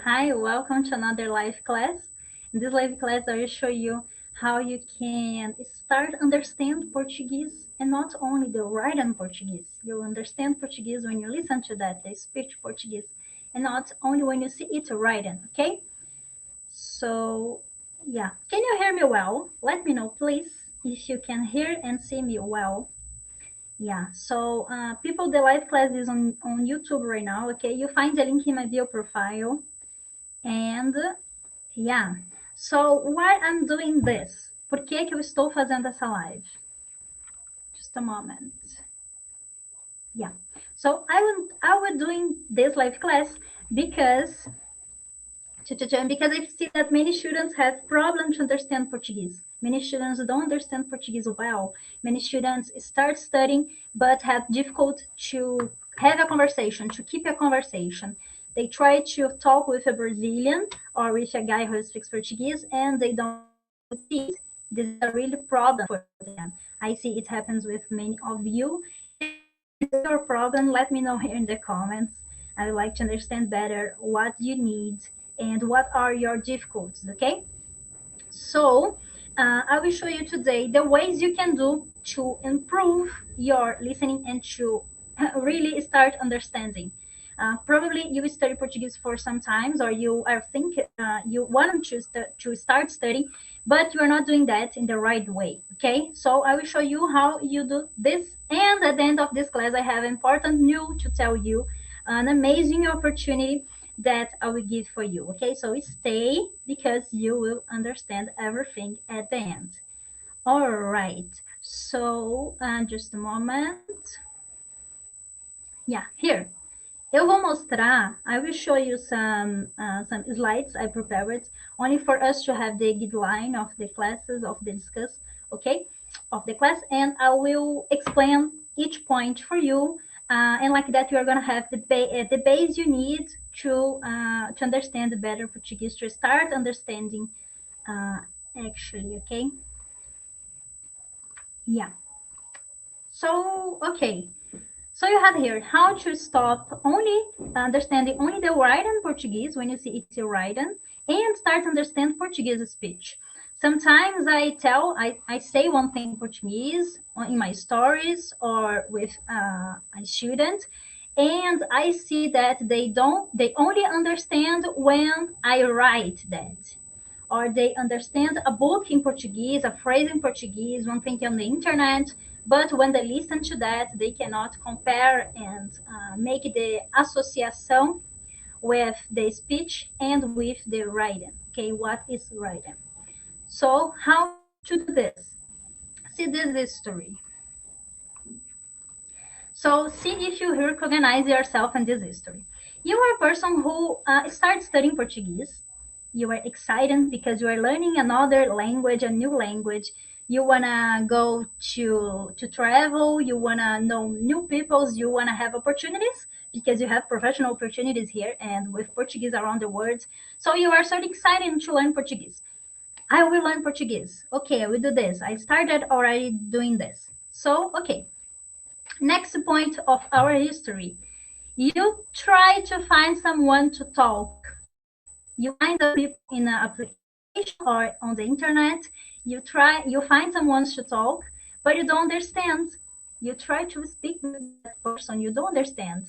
Hi, welcome to another live class. In this live class, I will show you how you can start understand Portuguese and not only the written Portuguese. You understand Portuguese when you listen to that, the speech Portuguese, and not only when you see it written, okay? So, yeah. Can you hear me well? Let me know, please, if you can hear and see me well. Yeah, so people, the live class is on YouTube right now, okay? You find the link in my bio profile. And yeah, so why I'm doing this? Por que que eu estou fazendo essa live? Just a moment. Yeah. So I will doing this live class because because I see that many students have problems to understand Portuguese. Many students don't understand Portuguese well. Many students start studying but have difficult to have a conversation, to keep a conversation. They try to talk with a Brazilian or with a guy who speaks Portuguese and they don't succeed. This is a really problem for them. I see it happens with many of you. If this is your problem, let me know here in the comments. I would like to understand better what you need and what are your difficulties, okay? So I will show you today the ways you can do to improve your listening and to really start understanding. Probably you study Portuguese for some times, or you are think you want to start studying, but you are not doing that in the right way. Okay, so I will show you how you do this. And at the end of this class, I have important news to tell you, an amazing opportunity that I will give for you. Okay, so stay because you will understand everything at the end. All right, so just a moment. Yeah, here. Eu vou mostrar, I will show you some slides I prepared only for us to have the guideline of the classes of the discuss, okay, of the class, and I will explain each point for you, and like that you are gonna have the base you need to understand better Portuguese, to start understanding uh, actually, okay, yeah. So okay, so you have here how to stop only understanding only the written Portuguese when you see it's written and start understand Portuguese speech. Sometimes I say one thing in Portuguese in my stories or with a student, and I see that they only understand when I write that, or they understand a book in Portuguese, a phrase in Portuguese, one thing on the internet, but when they listen to that, they cannot compare and make the association with the speech and with the writing. Okay, what is writing? So how to do this? See this history. So see if you recognize yourself in this history. You are a person who starts studying Portuguese. You are excited because you are learning another language, a new language. You wanna go to travel. You wanna know new peoples. You wanna have opportunities because you have professional opportunities here and with Portuguese around the world. So you are so excited to learn Portuguese. I will learn Portuguese. Okay, I will do this. I started already doing this. So okay, next point of our history. You try to find someone to talk. You find the people in an application or on the internet. You find someone to talk, but you don't understand. You try to speak with that person, you don't understand.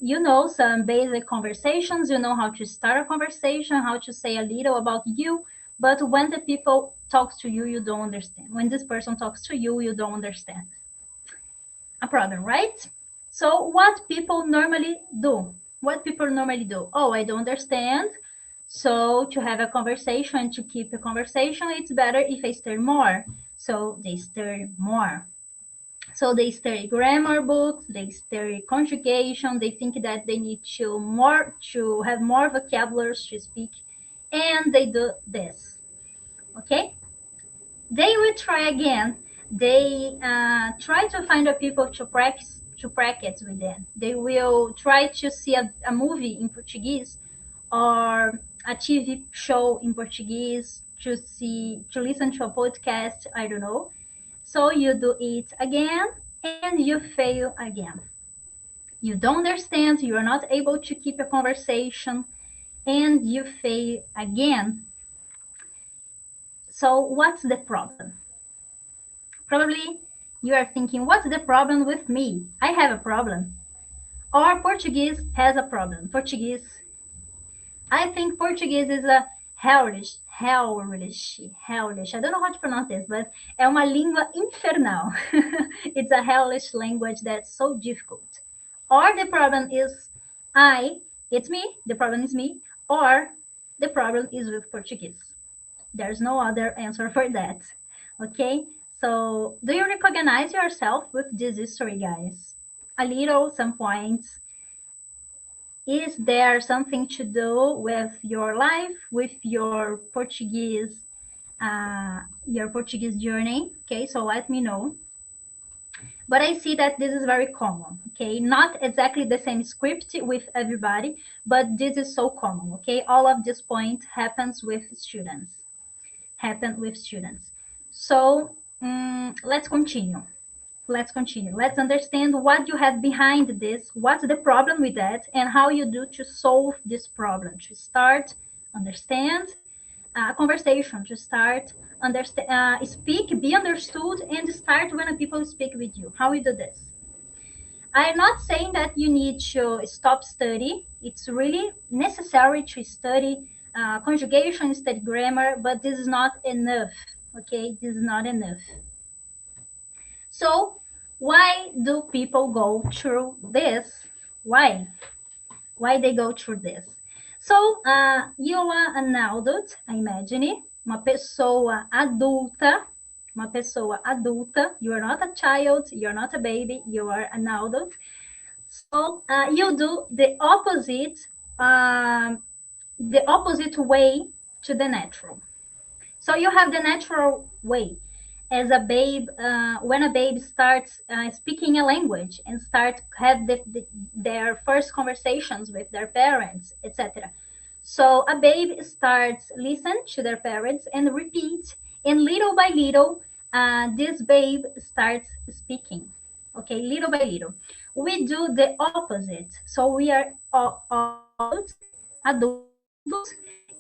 You know some basic conversations, you know how to start a conversation, how to say a little about you, but when the people talks to you, you don't understand. When this person talks to you, you don't understand. A problem, right? So what people normally do? What people normally do? Oh, I don't understand. So to have a conversation, to keep a conversation, it's better if I study more. So they study more. So they study grammar books, they study conjugation, they think that they need to have more vocabularies to speak, and they do this. Okay? They will try again. They try to find a people to practice with them. They will try to see a movie in Portuguese or a TV show in Portuguese, to listen to a podcast. I don't know. So you do it again and you fail again. You don't understand. You are not able to keep a conversation. and you fail again. So what's the problem? Probably you are thinking, what's the problem with me? I have a problem. Or Portuguese has a problem. I think Portuguese is a hellish. I don't know how to pronounce this, but é uma língua infernal. It's a hellish language that's so difficult. Or the problem is it's me, the problem is me, or the problem is with Portuguese. There's no other answer for that. Okay? So, do you recognize yourself with this history, guys? A little, some points. Is there something to do with your life, with your Portuguese journey? Okay, so let me know. But I see that this is very common. Okay, not exactly the same script with everybody, but this is so common. Okay, all of this point happens with students. Happen with students. So let's continue. Let's continue. Let's understand what you have behind this, what's the problem with that, and how you do to solve this problem, to start understand a conversation, to start understand, speak, be understood, and start when people speak with you. How we do this? I'm not saying that you need to stop study. It's really necessary to study conjugation, study grammar, but this is not enough. Okay, this is not enough. So, why do people go through this? Why? Why they go through this? So, you are an adult, imagine, uma pessoa adulta. You are not a child, you're not a baby, you are an adult. So, you do the opposite way to the natural. So you have the natural way as a babe, when a babe starts speaking a language and start have their first conversations with their parents, etc. So a babe starts listen to their parents and repeat, and little by little, this babe starts speaking. Okay, little by little. We do the opposite. So we are adults,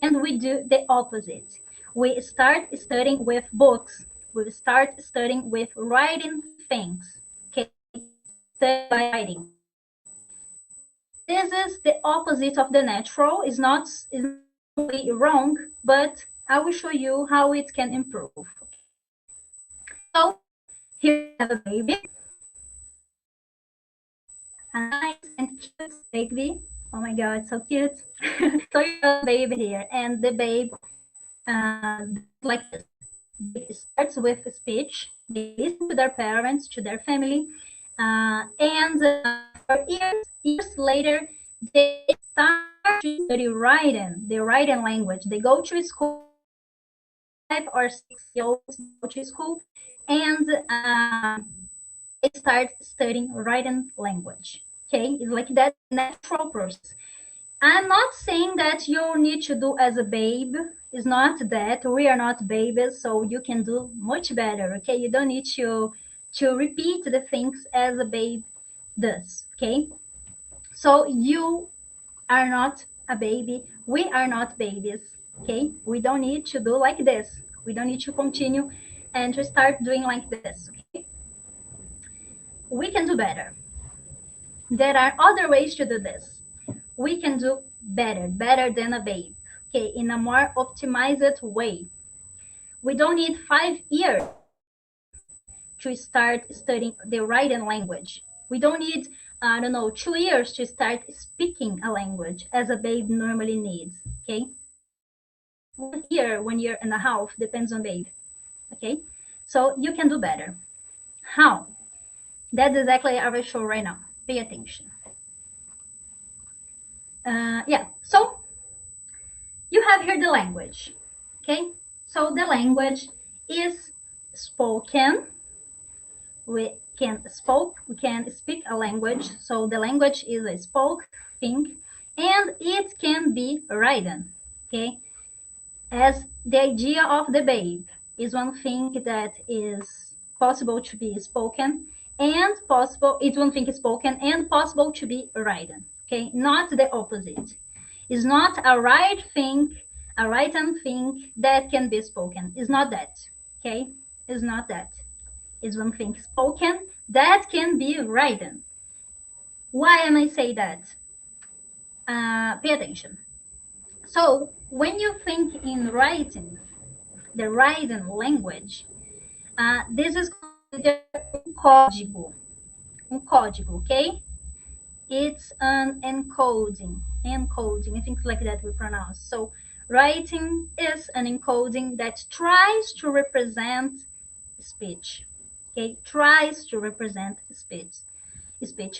and we do the opposite. We start studying with books. We start studying with writing things. Okay, study by writing. This is the opposite of the natural. Is not only wrong, but I will show you how it can improve. So here we have a baby, a nice and cute baby. Oh my God, so cute. So you have a baby here, and the babe does like this. Baby starts with speech. They listen to their parents, to their family, and for years later, they start to study writing, the writing language. They go to school, 5 or 6 years old, they go to school, and they start studying writing language. Okay, it's like that natural process. I'm not saying that you need to do as a babe. It's not that we are not babies, so you can do much better. Okay, you don't need to repeat the things as a babe does. Okay, so you are not a baby. We are not babies. Okay, we don't need to do like this. We don't need to continue and to start doing like this. Okay, we can do better. There are other ways to do this. We can do better than a babe, okay, in a more optimized way. We don't need 5 years to start studying the writing language. We don't need, I don't know, 2 years to start speaking a language as a babe normally needs, okay? 1 year and a half, depends on babe, okay? So you can do better. How? That's exactly our show right now. Pay attention. Yeah, so you have here the language. Okay, so the language is spoken. We can speak a language. So the language is a spoke thing, and it can be written. Okay, as the idea of the babe is one thing that is possible to be spoken, and possible it's one thing is spoken and possible to be written. Okay, not the opposite. It's not a written thing that can be spoken. It's not that. Okay? It's not that. It's one thing spoken that can be written. Why am I say that? Pay attention. So when you think in writing, the writing language, this is considered código. Código, okay? It's an encoding, and things like that we pronounce. So writing is an encoding that tries to represent speech. Okay, tries to represent speech.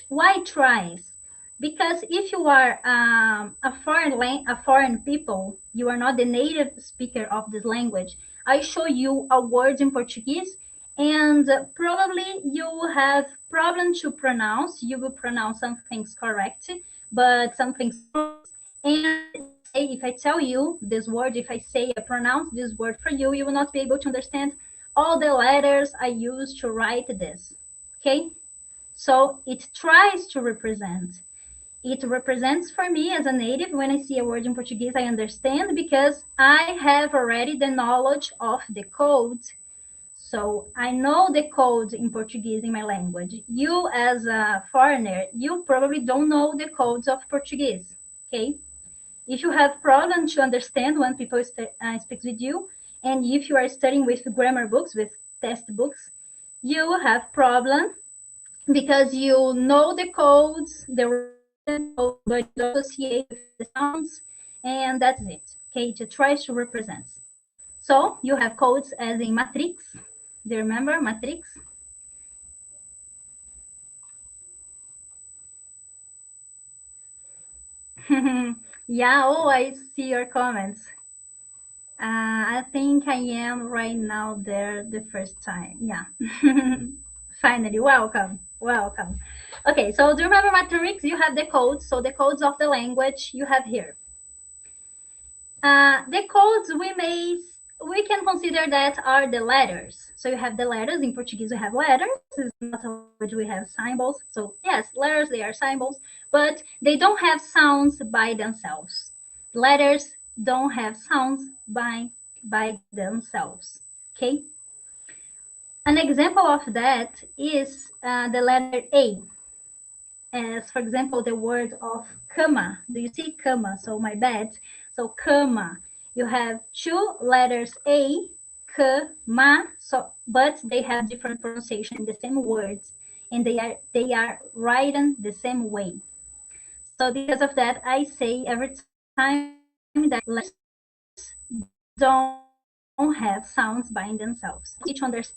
Why tries? Because if you are a foreign people, you are not the native speaker of this language. I show you a word in Portuguese, and probably you will have problem to pronounce. You will pronounce some things correct, but some things wrong. And if I tell you this word, if I say I pronounce this word for you, you will not be able to understand all the letters I use to write this. Okay? So it tries to represent. It represents for me as a native. When I see a word in Portuguese, I understand because I have already the knowledge of the code. So I know the code in Portuguese in my language. You, as a foreigner, you probably don't know the codes of Portuguese. Okay? If you have problem to understand when people speak with you, and if you are studying with grammar books, with test books, you will have problem because you know the codes, the written codes, but you don't associate with the sounds, and that's it. Okay, it tries to represent. So you have codes as in matrix. Do you remember matrix? Yeah. Oh, I see your comments. I think I am right now there the first time. Yeah. Finally, welcome, welcome. Okay, so do you remember matrix? You have the codes. So the codes of the language you have here. The codes we can consider that are the letters. So you have the letters. In Portuguese, we have letters. It's not a language we have symbols. So yes, letters, they are symbols, but they don't have sounds by themselves. Letters don't have sounds by themselves. Okay. An example of that is the letter A, as for example the word of cama. Do you see cama? So my bed. So cama. You have two letters A, k, ma. So but they have different pronunciation in the same words, and they are written the same way. So because of that, I say every time that letters don't have sounds by themselves. You need to understand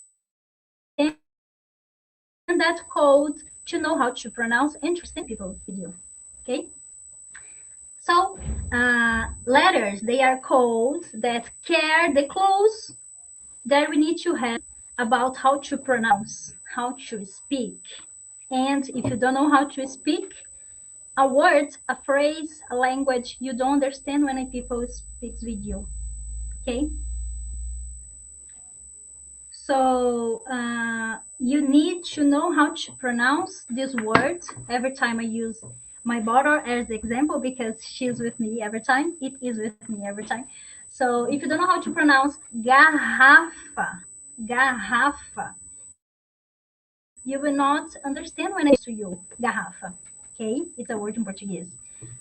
that code to know how to pronounce and to understand people with you. Okay. So letters, they are codes that carry the clues that we need to have about how to pronounce, how to speak. And if you don't know how to speak a word, a phrase, a language, you don't understand when people speaks with you. Okay. So you need to know how to pronounce this word. Every time I use my daughter as the example because she's with me every time. It is with me every time. So if you don't know how to pronounce garrafa, garrafa, you will not understand when I say to you garrafa. Okay, it's a word in Portuguese.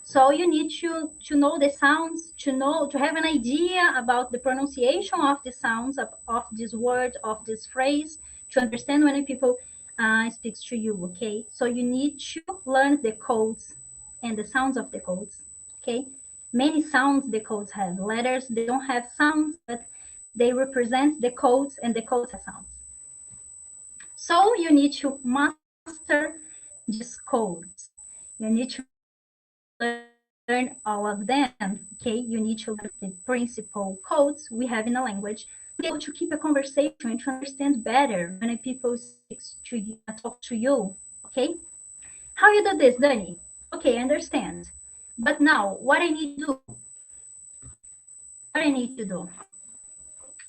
So you need to know the sounds, to have an idea about the pronunciation of the sounds of this word, of this phrase, to understand when people speaks to you. Okay, so you need to learn the codes and the sounds of the codes. Okay, many sounds the codes have. Letters they don't have sounds, but they represent the codes, and the codes have sounds. So you need to master these codes. You need to learn all of them. Okay, you need to learn the principal codes we have in a language to be able to keep a conversation and to understand better when people speak to you, talk to you. Okay, how you do this, Dani? Okay, I understand. But now, what I need to do? What I need to do?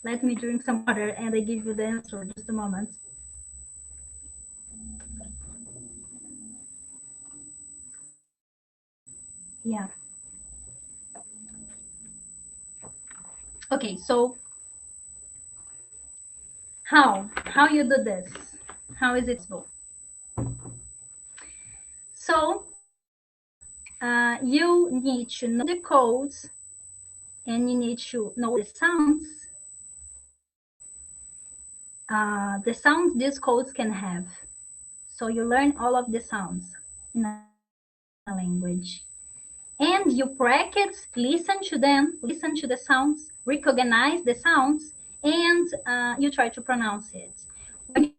Let me drink some water and I give you the answer. Just a moment. Yeah. Okay, so how you do this? How is it possible? So you need to know the codes and you need to know the sounds these codes can have. So you learn all of the sounds in a language. And you practice, listen to the sounds, recognize the sounds, and you try to pronounce it. When you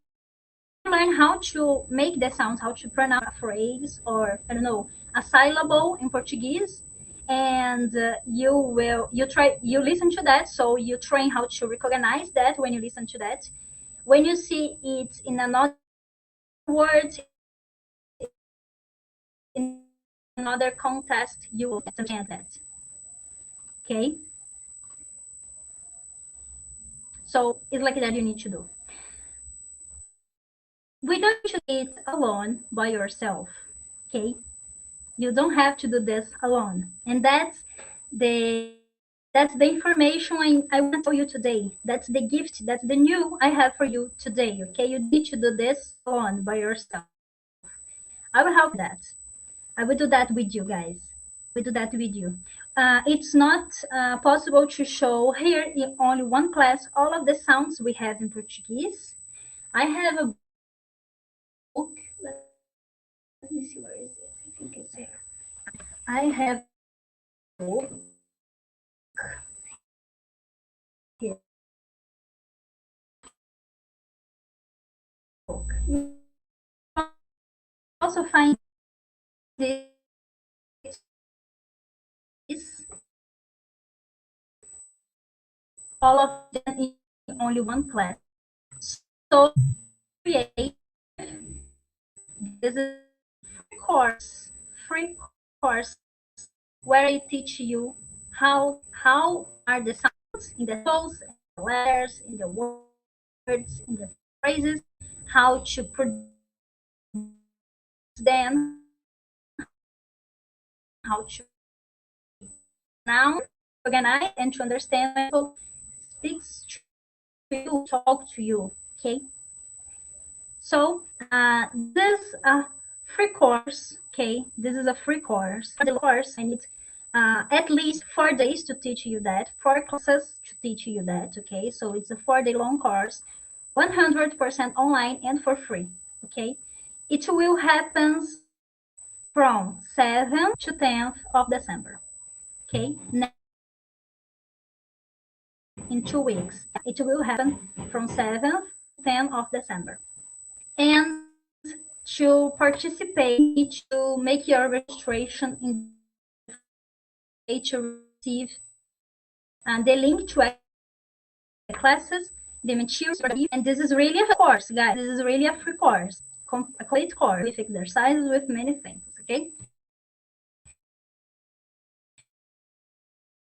learn how to make the sounds, how to pronounce a phrase or, I don't know, a syllable in Portuguese, and you listen to that, so you train how to recognize that when you listen to that. When you see it in another word, in another context, you will understand that. Okay, so it's like that you need to do. We don't need to do it alone by yourself. Okay, you don't have to do this alone, and that's the information I want to tell you today. That's the gift, that's the new I have for you today. Okay, you don't need to do this alone by yourself. I will help you with that. I will do that with you guys. I will do that with you. It's not possible to show here in only one class all of the sounds we have in Portuguese. I have a book. Let me see, where is it? I think it's here. I have a book here. You can also find this all of them in only one class. So create this is free course where I teach you how are the sounds in the syllables, in the letters, in the words, in the phrases, how to pronounce them, how to recognize them, how to pronounce, and to understand when people speaks to you, talk to you. Okay. So this is a free course. Okay, this is a free course. For the course, I need at least 4 days to teach you that. 4 classes to teach you that. Okay, so it's a 4 day long course, 100% online and for free. Okay, it will happen from 7th to 10th of December. Okay, next week in 2 weeks. It will happen from 7th to 10th of December. And to participate, you need to make your registration in the first week, okay, to receive the link to access the classes, the materials, and this is really a course, guys. This is really a free course, a complete course with exercises, with many things, okay?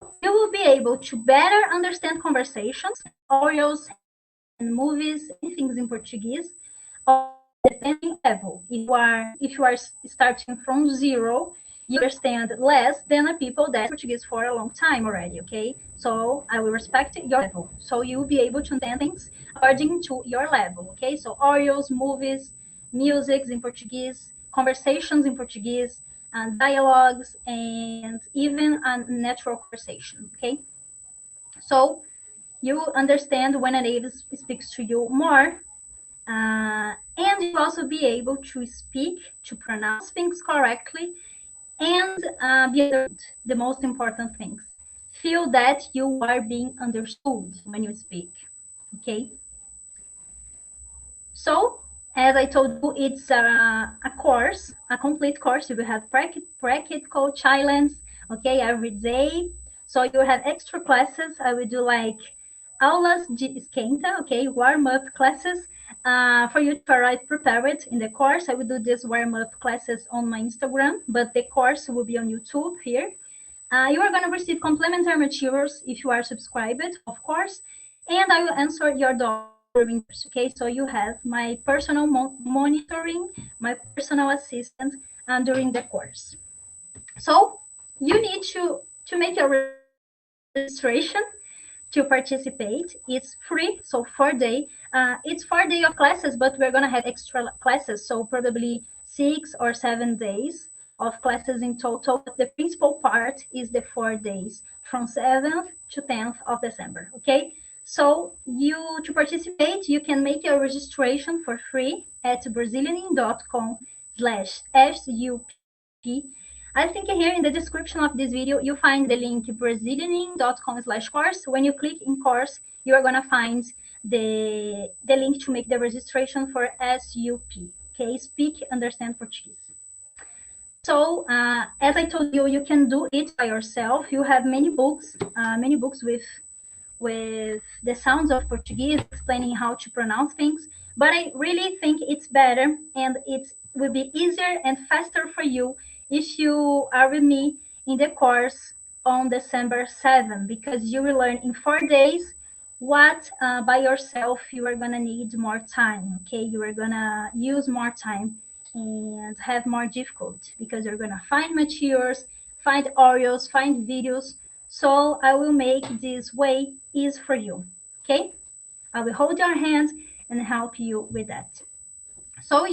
So you will be able to better understand conversations, audios, and movies, anything in Portuguese, depending level. If you are starting from zero, you understand less than the people that Portuguese for a long time already. Okay, so I will respect your level. So you will be able to understand things according to your level. Okay, so audios, movies, musics in Portuguese, conversations in Portuguese, and dialogues, and even a natural conversation. Okay, so you understand when a native speaks to you more, and you also be able to speak, to pronounce things correctly, and be understood. The most important things. Feel that you are being understood when you speak. Okay. So, as I told you, it's a course, a complete course. You will have practical challenges, okay, every day. So you will have extra classes. I will do like aulas de esquenta, okay, warm-up classes for you to arrive prepared in the course. I will do these warm-up classes on my Instagram, but the course will be on YouTube here. You are going to receive complementary materials if you are subscribed, of course, and I will answer your doubts during this. Okay, so you have my personal monitoring, my personal assistant during the course. So you need to make your registration, to to participate. It's free, so 4 day. It's 4 day of classes, but we're gonna have extra classes, so probably 6 or 7 days of classes in total. But the principal part is the 4 days from 7th to 10th of December. Okay. So you to participate, you can make your registration for free at brazilianing.com/sup. I think here in the description of this video, you find the link brazilianing.com/course. When you click in course, you are going to find the link to make the registration for SUP. Okay, Speak, Understand Portuguese. So, as I told you, you can do it by yourself. You have many books with the sounds of Portuguese, explaining how to pronounce things. But I really think it's better and it will be easier and faster for you if you are with me in the course on December 7th, because you will learn in 4 days what by yourself you are going to need more time. Okay, you are going to use more time and have more difficulty because you're going to find materials, find audios, find videos. So I will make this way easy for you. Okay, I will hold your hand and help you with that. So uh,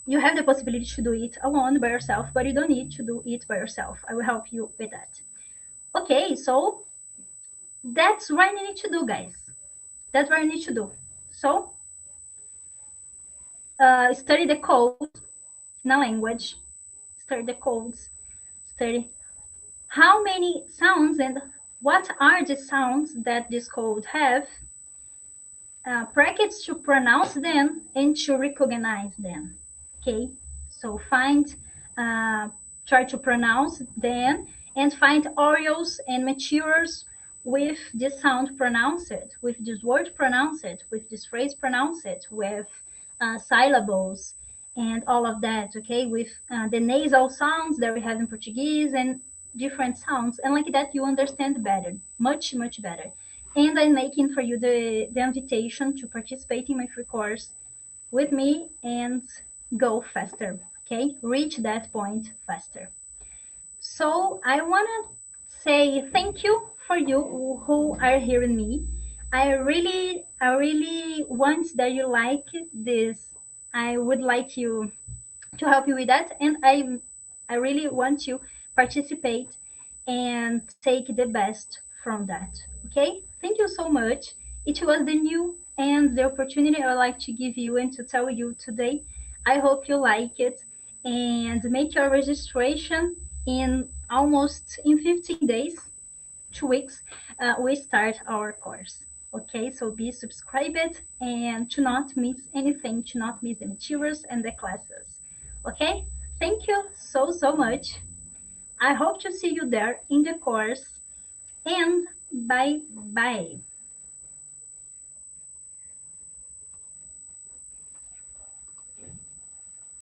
you have the possibility to do it alone by yourself, but you don't need to do it by yourself. I will help you with that. Okay, so that's what you need to do, guys. That's what you need to do. So study the codes in a language, study the codes, study how many sounds and what are the sounds that this code have, practice to pronounce them and to recognize them. Okay, so uh, try to pronounce them and find audios and materials with this sound pronounced, with this word pronounced, with this phrase pronounced, with syllables and all of that. Okay, with the nasal sounds that we have in Portuguese and different sounds, and like that you understand better, much better. And I'm making for you the invitation to participate in my free course with me and go faster, okay? Reach that point faster. So I want to say thank you for you who are hearing me. I really want that you like this. I would like you to help you with that, and I really want to participate and take the best from that. Okay, thank you so much. It was the new and the opportunity I'd like to give you and to tell you today. I hope you like it and make your registration in almost in 15 days, 2 weeks. We start our course. Okay, so be subscribed and to not miss anything, to not miss the materials and the classes. Okay, thank you so much. I hope to see you there in the course, and bye bye.